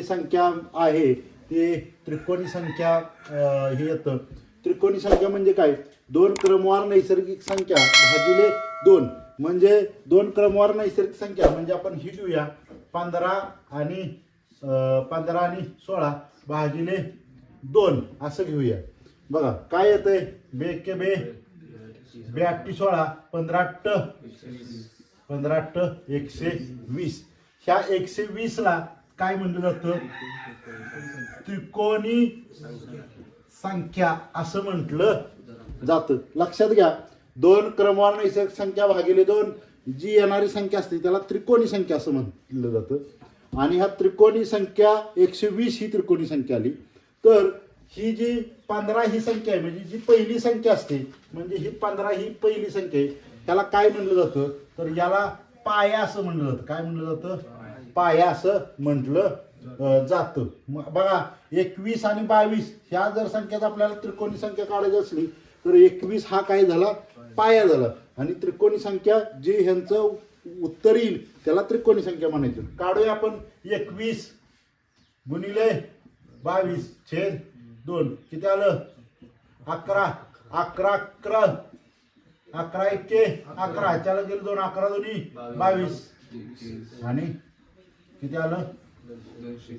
संख्या आहे ते त्रिकोणी संख्या हे येतं. त्रिकोणी संख्या म्हणजे काय? दोन क्रमवार नैसर्गिक संख्या भागिले दोन, म्हणजे दोन क्रमवार नैसर्गिक संख्या म्हणजे आपण ही घेऊया 15 आणि 16 भागिले 2 असं घेऊया. बघा काय येतंय, बे के बे 16 15 120. ह्या 120 ला काय म्हणलं जातं? त्रिकोणी संख्या असं म्हटलं जातं. लक्षात घ्या, दोन क्रमवार नैसर्गिक संख्या भागिले दोन जी येणारी संख्या असते त्याला त्रिकोणी संख्या असं म्हटलं जातं. आणि ह्या त्रिकोणी संख्या 120 ही त्रिकोणी संख्या आली. तर ही जी 15 ही संख्या आहे म्हणजे जी पहिली संख्या असते, म्हणजे ही 15 ही पहिली संख्या आहे, त्याला काय म्हणलं जातं? तर याला पाया असं म्हणलं जातं. काय म्हणलं जातं? पाया असं म्हटलं जातं. बघा 21 आणि 22 ह्या जर संख्याच आपल्याला त्रिकोणी संख्या काढायची असली तर 21 हा काय झाला? पाया झाला. आणि त्रिकोणी संख्या जे ह्यांचं उत्तर येईल त्याला त्रिकोणी संख्या म्हणायचं. काढूया आपण 21 गुणिले 22 छेद 2 किती आलं? 11. 11 एके 11 त्याला गेले 2 11 दोन्ही 22 आणि किती आलं?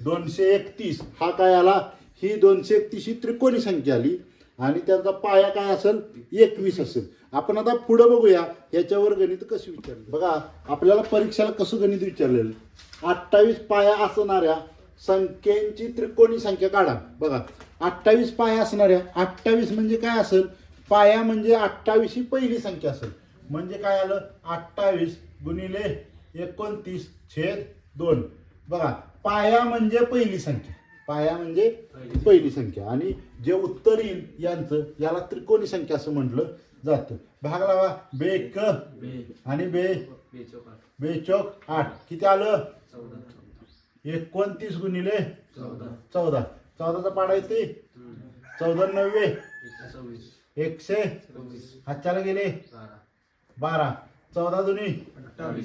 231. हा काय आला? ही 231 ही त्रिकोणी संख्या आली आणि त्यांचा पाया काय असेल? 21 असेल. आपण आता पुढे बघूया ह्याच्यावर गणित कसं विचारलं. बघा आपल्याला परीक्षेला कसं गणित विचारलेलं, 28 पाया असणाऱ्या संख्येची त्रिकोणी संख्या काढा. बघा 28 पाया असणाऱ्या, 28 म्हणजे काय असेल? पाया म्हणजे 28 ही पहिली संख्या असेल. म्हणजे काय आलं? 28 गुणिले 29 छेद 2. बघा पाया म्हणजे पहिली संख्या, पाया म्हणजे पहिली संख्या आणि जे उत्तर येईल यांचं याला त्रिकोणी संख्या असं म्हटलं जातं. भाग लावा. बेक आणि बेचोक 8 किती आलं? 29 गुणिले 14. 14चा पाडा येते 14 90 100 हातच्याला गेले 12. 14 दुनी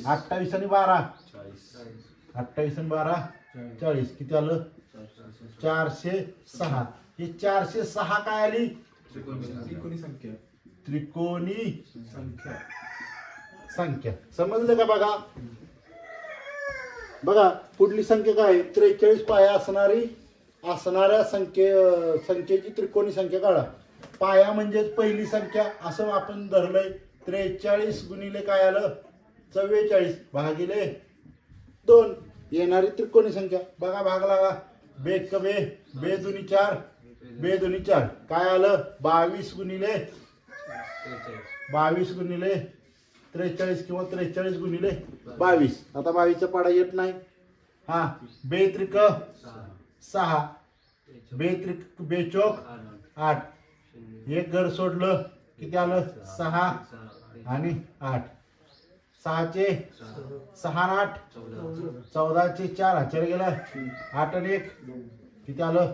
28 आणि 12 28 आणि 12 40 किती आलं? 406. ही 406 काय आली? त्रिकोणी संख्या. त्रिकोणी संख्या समजलं का? बघा बघा पुढली संख्या काय? 43 पाया असणाऱ्या संख्येची त्रिकोणी संख्या काढा. पाया म्हणजेच पहिली संख्या असं आपण धरलंय. 43 गुणिले काय आलं? 44 भागिले 2 येणारी त्रिकोणी संख्या. बघा भाग लागा. बे दुनी 4 काय आलं? 22 गुणिले 43 किंवा 43 गुणिले 22. आता 22चा पाडा येत नाही. हा बे त्रिक 6 बेचोक 8. एक घर सोडलं किती आलं? 6 आणि 8. 6चे 6 आणि 8 14चे 4 हाताला गेला 8 आणि 1 किती आलं?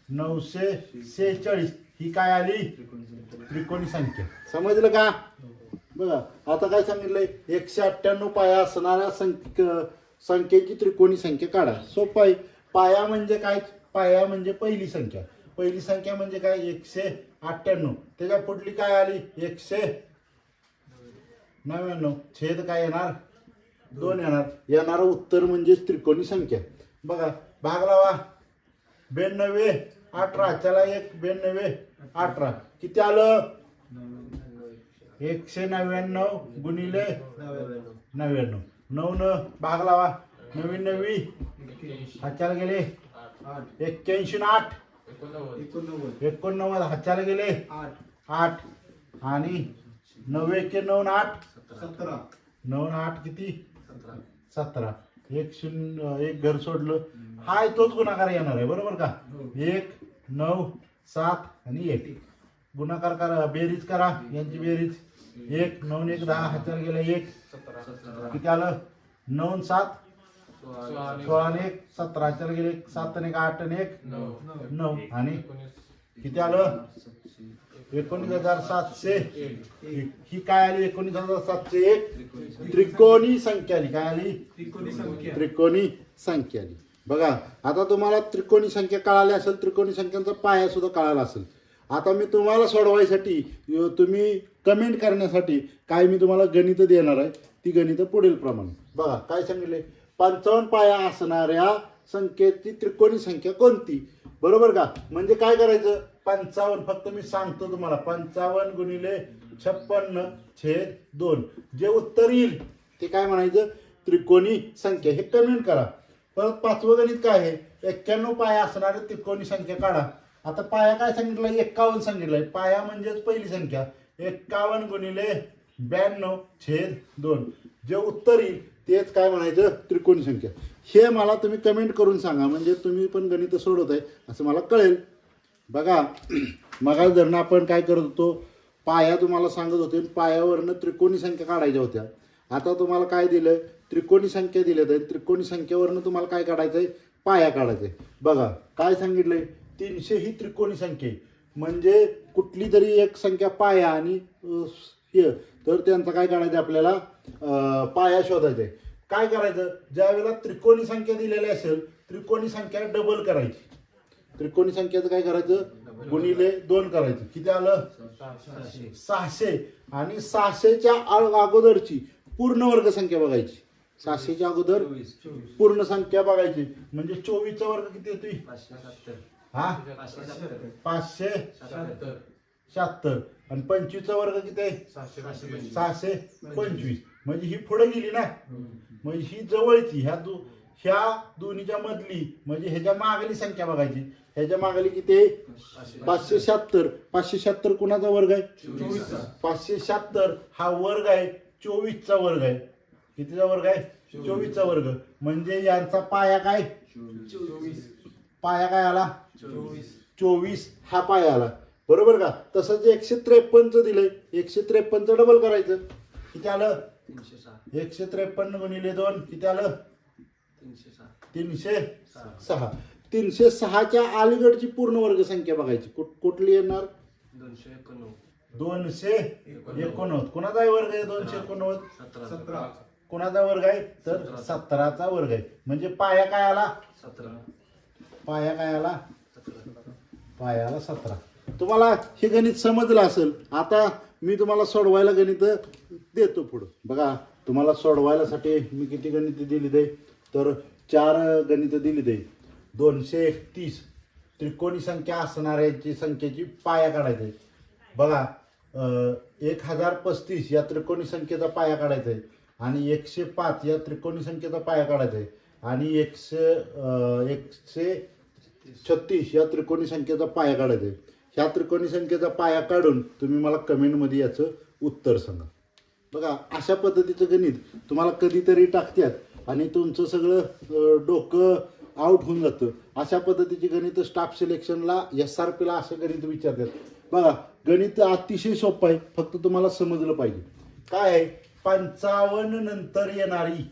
946. ही काय आली? त्रिकोणी संख्या. समजलं का? बघा आता काय सांगितलंय? 198 पाया असणाऱ्या संख्येची त्रिकोणी संख्या काढा. सोपं आहे. पाया म्हणजे काय? पाया म्हणजे पहिली संख्या. पहिली संख्या म्हणजे काय? 198. त्याच्या पुढली काय आली? 199 छेद काय येणार? 2 येणार. येणारं उत्तर म्हणजे त्रिकोणी संख्या. बघा भाग लावा. 92 18 त्याला 1 92 18 किती आलं? 199 गुणिले 99. 9 न भाग लावा. 99 हाताला गेले 81 8 89 हाताला गेले 8 आणि 9 1 9 8 17 9 8 किती? 17. 1 घर सोडलं. हाय तोच गुणाकार येणार आहे बरोबर का? 1 9 7 आणि 1 गुणाकार करा. बेरीज करा. यांची बेरीज 1 9 1 10 हाताला गेला 1 किती आलं? 9 7 16 आणि 1 17 हाताला गेले 7 आणि 8 आणि 1 9 आणि किती आलं? 19,700. ही काय आली? 19,701 त्रिकोणी संख्या आली. काय आली? त्रिकोणी संख्या आली. बघा आता तुम्हाला त्रिकोणी संख्या कळाली असेल, त्रिकोणी संख्यांचा पाया सुद्धा कळाला असेल. आता मी तुम्हाला सोडवायसाठी तुम्ही कमेंट करण्यासाठी काय मी तुम्हाला गणित देणार आहे. ती गणित पुढील प्रमाणे बघा काय सांगितले. 55 पाया असणाऱ्या संख्येची त्रिकोणी संख्या कोणती. बरोबर का. म्हणजे काय करायचं 55 फक्त मी सांगतो तुम्हाला 55 गुणिले 56/2 जे उत्तर येईल ते काय म्हणायचं त्रिकोणी संख्या. हे कमेंट करा. परत 5वं गणित काय आहे 91 पाया असणारी त्रिकोणी संख्या काढा. आता पाया काय सांगितलं 51 सांगितलंय. पाया म्हणजेच पहिली संख्या 51 गुणिले 92/2 जे उत्तर येईल तेच काय म्हणायचं त्रिकोणी संख्या. हे मला तुम्ही कमेंट करून सांगा म्हणजे तुम्ही पण गणित सोडवत आहे असं मला कळेल. बघा मग धरणं आपण काय करत होतो पाया तुम्हाला सांगत होते पायावरनं त्रिकोणी संख्या काढायच्या होत्या. आता तुम्हाला काय दिलं त्रिकोणी संख्या दिल्यात आहे. त्रिकोणी संख्येवरनं तुम्हाला काय काढायचं आहे पाया काढायचा आहे. बघा काय सांगितलंय 300 ही त्रिकोणी संख्या आहे. म्हणजे कुठली तरी एक संख्या पाया आणि हे तर त्यांचं काय काढायचं आपल्याला पाया शोधायचा आहे. काय करायचं ज्या वेळेला त्रिकोणी संख्या दिलेली असेल त्रिकोणी संख्या डबल करायची. त्रिकोणी संख्याचं काय करायचं गुणिले 2 करायचं. किती आलं 600 आणि 600च्या अगोदरची पूर्ण वर्ग संख्या बघायची. 600च्या अगोदर पूर्ण संख्या बघायची म्हणजे 24चा वर्ग किती येतोय हा 576 आणि 25चा वर्ग किती आहे 625 म्हणजे ही पुढे गेली ना. म्हणजे ही जवळची ह्या दोन्हीच्या मधली म्हणजे ह्याच्या मागली संख्या बघायची. ह्याच्या मागली किती आहे 576. 576 कुणाचा वर्ग आहे 576 हा वर्ग आहे 24चा वर्ग आहे. कितीचा वर्ग आहे 24चा वर्ग म्हणजे यांचा पाया काय 24. पाया काय आला 24 हा पाया आला. बरोबर का. तसंच 153चं दिलंय 153चं डबल करायचं. किती आलं 153 गुणिले 2 किती आलं 306. 306च्या अलीकडची पूर्ण वर्ग संख्या बघायची. कुठली येणार 289. कोणाचा वर्ग आहे 289 कोणाचा वर्ग आहे तर 17चा वर्ग आहे. म्हणजे पाया काय आला 17. पाया काय आला पाया आला 17. तुम्हाला हे गणित समजलं असेल. आता मी तुम्हाला सोडवायला गणित देतो पुढं. बघा तुम्हाला सोडवायलासाठी मी किती गणित दिली दे तर 4 गणित दिली दे. 231 त्रिकोणी संख्या असणाऱ्याची संख्येची पाया काढायचा आहे. बघा 1035 या त्रिकोणी संख्येचा पाया काढायचा आहे आणि 105 या त्रिकोणी संख्येचा पाया काढायचा आहे आणि 136 या त्रिकोणी संख्येचा पाया काढायचा आहे. ह्या त्रिकोणी संख्येचा पाया काढून तुम्ही मला कमेंटमध्ये याचं उत्तर सांगा. बघा अशा पद्धतीचं गणित तुम्हाला कधीतरी टाकतात आणि तुमचं सगळं डोकं आउट होऊन जातं. अशा पद्धतीची गणित स्टाफ सिलेक्शनला SRPला असं गणित विचारतात. बघा गणित अतिशय सोपं आहे फक्त तुम्हाला समजलं पाहिजे. काय आहे 55 नंतर येणारी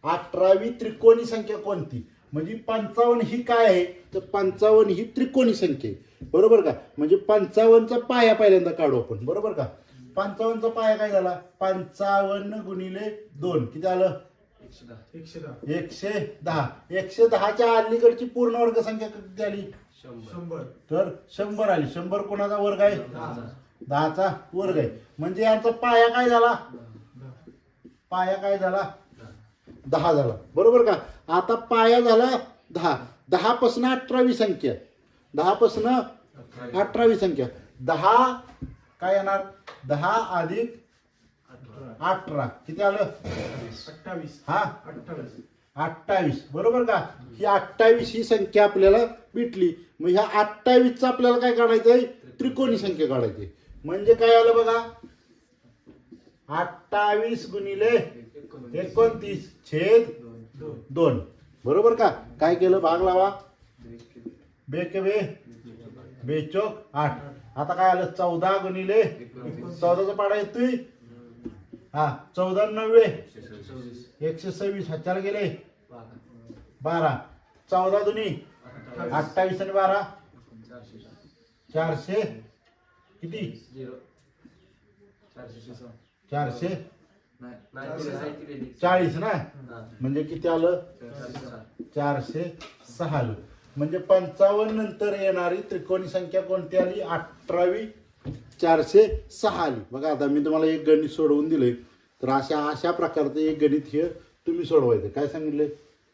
18वी त्रिकोणी संख्या कोणती. म्हणजे 55 ही काय आहे तर 55 ही त्रिकोणी संख्या आहे. बरोबर का. म्हणजे 55चा पाया पहिल्यांदा काढू आपण. बरोबर का. 55चा पाया काय झाला 55 गुणिले 2 किती आलं 110. 110च्या अलीकडची पूर्ण वर्ग संख्या किती आली 100 तर 100 आली. 100 कोणाचा वर्ग आहे 10चा वर्ग आहे. म्हणजे यांचा पाया काय झाला पाया काय झाला 10 झाला. बरोबर का. आता पाया झाला 10. 10 पासून 18वी संख्या 10 पासून 18वी संख्या 10 काय येणार 10 अधिक 18 किती आलं 28 हा 28. बरोबर का. ही 28 ही संख्या आपल्याला भेटली. मग ह्या 28चा आपल्याला काय काढायचं आहे त्रिकोणी संख्या काढायची. म्हणजे काय आलं बघा 28 गुणिले 29/2. बरोबर का. काय केलं भाग लावा बेचोक 8. आता काय आलं 14 गुणिले 14चा पाडा येतोय हा 14 90 126. हाताला गेले 12. 14 दुनी 28 आणि 12 400 किती 400 40 ना, म्हणजे किती आलं 406 आलं. म्हणजे 55 नंतर येणारी त्रिकोणी संख्या कोणती आली 18वी 406 आली. बघा आता मी तुम्हाला एक गणित सोडवून दिलंय, तर अशा प्रकारचं एक गणित हे तुम्ही सोडवायचं. काय सांगितलंय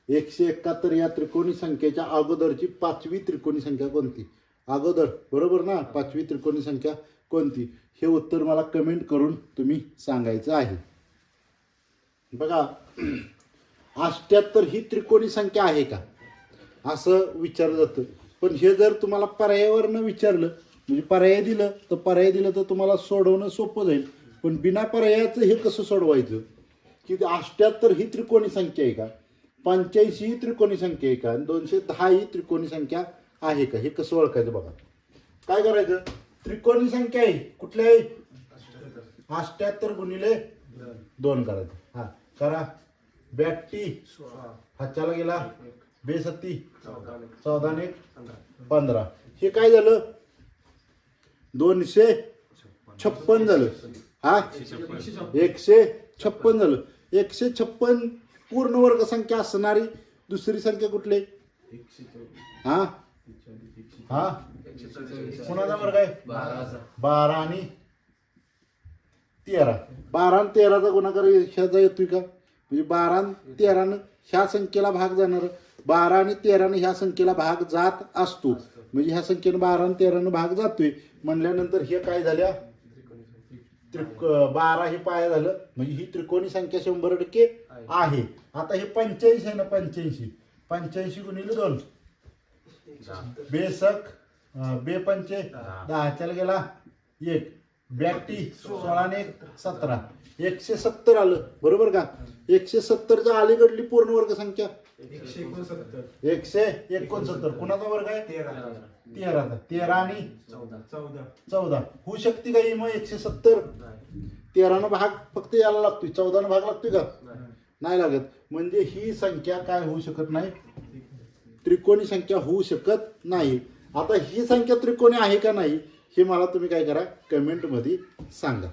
171 या त्रिकोणी संख्येच्या अगोदरची 5वी त्रिकोणी संख्या कोणती, अगोदर बरोबर ना, 5वी त्रिकोणी संख्या कोणती, हे उत्तर मला कमेंट करून तुम्ही सांगायचं आहे. बघा 78 ही त्रिकोणी संख्या आहे का असं विचारलं जातं. पण हे जर तुम्हाला पर्यायावरनं विचारलं, म्हणजे पर्याय दिलं तर तुम्हाला सोडवणं सोपं जाईल. पण बिना पर्यायाचं हे कसं सोडवायचं की 78 ही त्रिकोणी संख्या आहे का, 85 ही त्रिकोणी संख्या आहे का, 210 ही त्रिकोणी संख्या आहे का, हे कसं ओळखायचं. बघा काय करायचं, त्रिकोणी संख्या आहे कुठल्या आहे 78 गुणिले 2 करायचं. हा करा, ब्याटी हाताला गेला, बेसत्ती 14 ने 15, हे काय झालं 256 झालं. हा 156 झालं. 156 पूर्ण वर्ग संख्या असणारी दुसरी संख्या कुठली, हा हा कोणाचा वर्ग आहे 12 आणि 13. 12 आणि 13चा गुणाकार ह्याचा येतोय का, म्हणजे 12 आणि 13 ह्या संख्येला भाग जाणार, 12 आणि 13 ह्या संख्येला भाग जात असतो, म्हणजे ह्या संख्येनं 12 आणि 13 भाग जातोय म्हणल्यानंतर हे काय झाल्या 12 हे पाया झालं, म्हणजे ही त्रिकोणी संख्या 100% आहे. आता हे 85 आहे ना, 85 गुणिले 2 बेसक बेपंचे 10 चल गेला 1 82 16 ने 17 170 आलं बरोबर का. 170 च्या अलीकडली पूर्ण वर्ग संख्या 169. कुणाचा वर्ग आहे 13चा. 13 आणि 14 होऊ शकते का ही मग 170. 13 भाग फक्त याला लागतोय, 14 भाग लागतोय का नाही लागत. म्हणजे ही संख्या काय होऊ शकत नाही, त्रिकोणी संख्या होऊ शकत नाही. आता ही संख्या त्रिकोणी आहे का नाही हे मला तुम्ही काय करा कमेंट मध्ये सांगा.